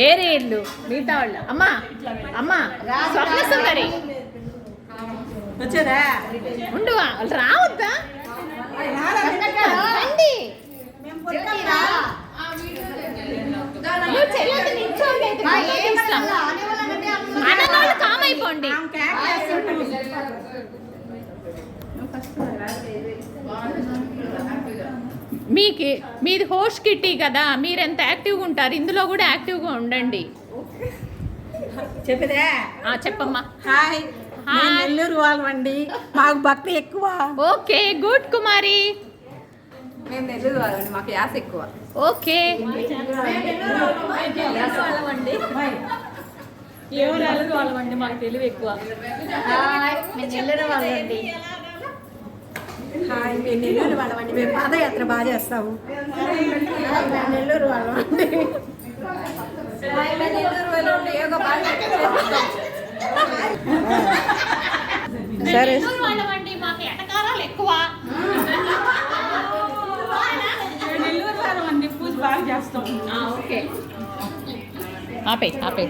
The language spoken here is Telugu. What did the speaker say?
ఏరేళ్ళు మిగతా వాళ్ళు అమ్మా అమ్మా స్వప్న సుందరి వచ్చేదా ఉండు రావద్దా రండి అన్నోళ్ళు కామ్ అయిపోండి మీది హోస్ట్ కిట్టి కదా మీరు ఎంత యాక్టివ్గా ఉంటారు ఇందులో కూడా యాక్టివ్గా ఉండండి చెప్పేదా చెప్పమ్మా హాయ్ నెల్లూరు వాళ్ళమండి మాకు భక్తి ఎక్కువ ఓకే గుడ్ కుమారి మేము నెల్లూరు వాళ్ళండి మాకు యాస ఎక్కువ ఓకే నెల్లూరు వాళ్ళమండి మాకు తెలివి ఎక్కువ నెల్లూరు వాళ్ళండి హాయ్ మేము నెల్లూరు వాళ్ళమండి మేము పాదయాత్ర బాగా చేస్తాము నెల్లూరు వాళ్ళమండి నెల్లూరు వాళ్ళండి యోగా బాగా సరే మాకు ఎటకారాలు ఎక్కువ నెల్లూరు వాళ్ళమండి పూజ బాగా చేస్తాం ఓకే ఆపే